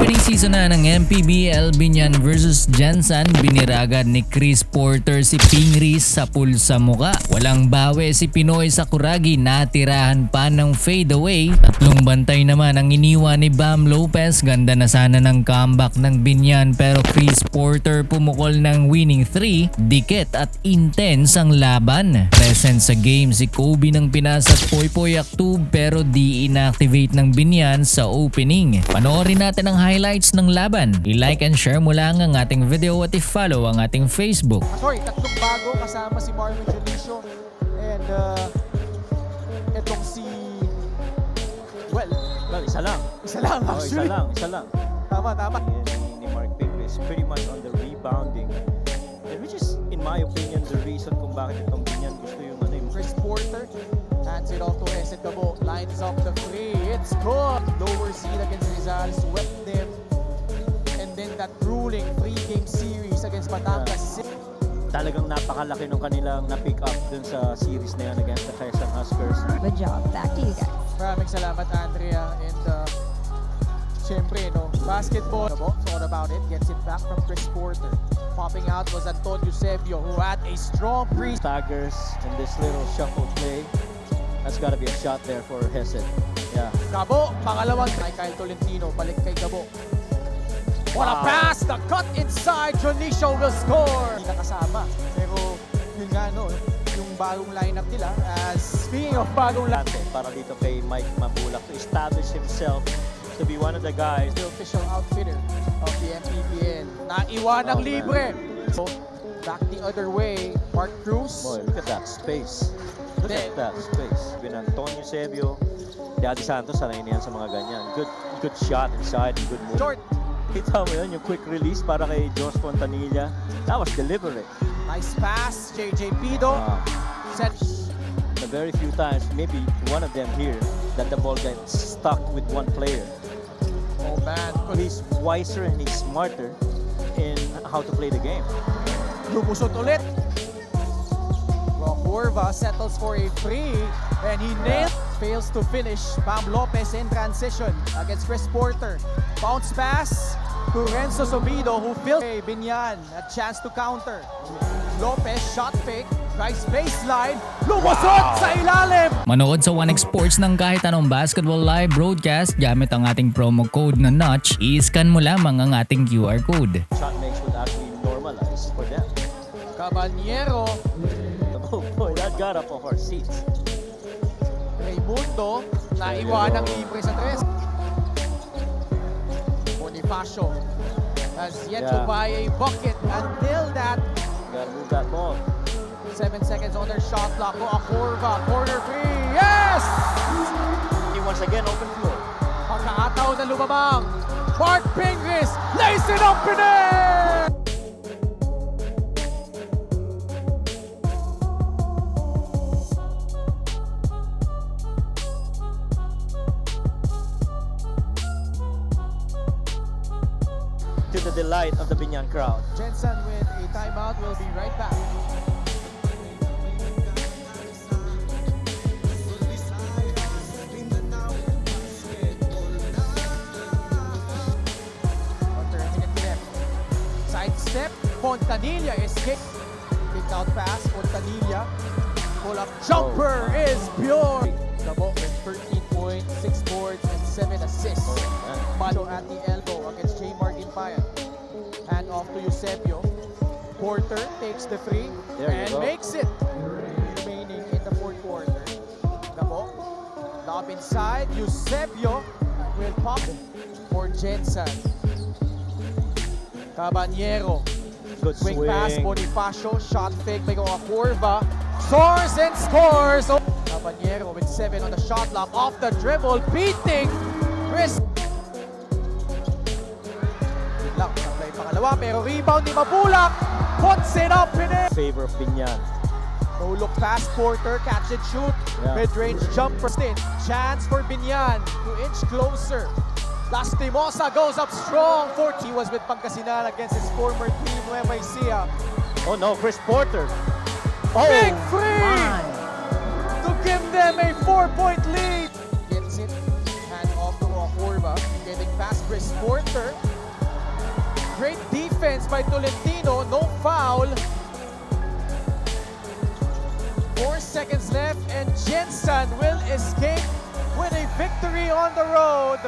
Opening season na ng MPBL Binyan versus Jensen, biniragan ni Chris Porter si Pingris sa pulsa muka. Walang bawi si Pinoy Sakuragi, natirahan pa ng fadeaway. Tatlong bantay naman ang iniwan ni Bam Lopez. Ganda na sana ng comeback ng Binyan pero Chris Porter pumukol ng winning 3. Dikit at intense ang laban. Present sa game si Kobe ng Pinas at Poypoy Aktub pero di inactivate ng Binyan sa opening. Panoorin natin ang highlights ng laban. I-like and share mo lang ang ating video at i-follow ang ating Facebook. Tatlong bago kasama si Marvin Junicio and etong si Isa lang. Isa lang actually. Isa lang. Tama. Ni Mark Pingris is pretty much on the rebounding. And which is, in my opinion, the reason kung bakit itong Binyan gusto yung Chris Porter hands it off to Hesed Gabo, lines up the three, it's good. Lower seed against Rizal, swept them. And then that grueling 3-game series against Batangas. Talagang napakalaki nung kanilang na-pick up dun sa series na yan against the Quezon Huskers. Good job. Back to you guys. Maraming salamat, Andrea. And syempre, basketball. It's all about it. Gets it back from Chris Porter. Popping out was Antonio Eusebio, who had a strong pre. Staggers and this little shuffle play. That's gotta be a shot there for Hesed. Yeah. Gabo, pangalawang kay Kyle Tolentino. Balik kay Gabo. What a pass! The cut inside. Jonicio will score. Hindi nakasama. Pero yun nga, yung bagong lineup nila. Speaking of bagong lineup, Para dito kay Mike Mabulak to establish himself to be one of the guys. the official outfitter of the MPBL. Naiwan ng libre. So, back the other way. Mark Cruz. Boy, look at that space. Look at that space. Bin Antonio Eusebio, Daddy Santos, sanay niyan sa mga ganyan. Good shot inside, good move. Short. Kita mo yun, yung quick release para kay Jos Fontanilla. That was deliberate. Nice pass. JJ Pido. Set. The very few times, maybe one of them here, that the ball gets stuck with one player. Oh man. He's wiser and he's smarter in how to play the game. Lumusot ulit. Corva settles for a free and he nails. Fails to finish. Bam Lopez in transition against Chris Porter. Bounce pass to Renzo Sobido who fills Binyan. A chance to counter. Lopez shot fake. Nice baseline. Lumusot sa ilalim. Manood sa 1x Sports ng kahit anong basketball live broadcast gamit ang ating promo code na Notch. I-scan mo lamang ang ating QR code. Shot makes would actually normalize for them. Caballero. Oh boy, that got up off our seats. Raimundo. Naiwan ng libre sa tres. Bonifacio has yet to buy a bucket until that. Gotta move that ball. 7 seconds on their shot clock. Corva, corner three. Yes! He once again open floor. Pagkaataw na lumabang. Mark Pingris lays it up in it! To the delight of the Binyan crowd. Jensen with a timeout. We'll be right back. Sidestep. Fontanilla is kicked. Kick out pass. Fontanilla. Pull-up jumper is pure. Gabo with 13 points, 6 boards, and 7 assists. Malo at the elbow against J. Martin Payan. And off to Eusebio. Porter takes the free and makes it. Remaining in the fourth quarter. Gabo. Lob inside. Eusebio will pop for Jensen. Caballero. Good Swing swing. pass. Bonifacio. Shot fake by Corva. Soars and scores. Oh. Caballero with 7 on the shot clock. Off the dribble. Beating Chris. Lang, play pangalawa pero rebound ni Mabulak. Puts it up in it. Favor of Binyan. No look pass. Porter. Catch and shoot. Yeah. Mid-range jumper. Chance for Binyan to inch closer. Lastimosa goes up strong. He was with Pangasinan against his former team, Nueva Ecija. Oh no, Chris Porter. Oh, Big free my. to give them a 4-point lead. Gets it. Hand off to Orba getting past Chris Porter. Great defense by Tolentino, no foul. 4 seconds left and Jensen will escape with a victory on the road.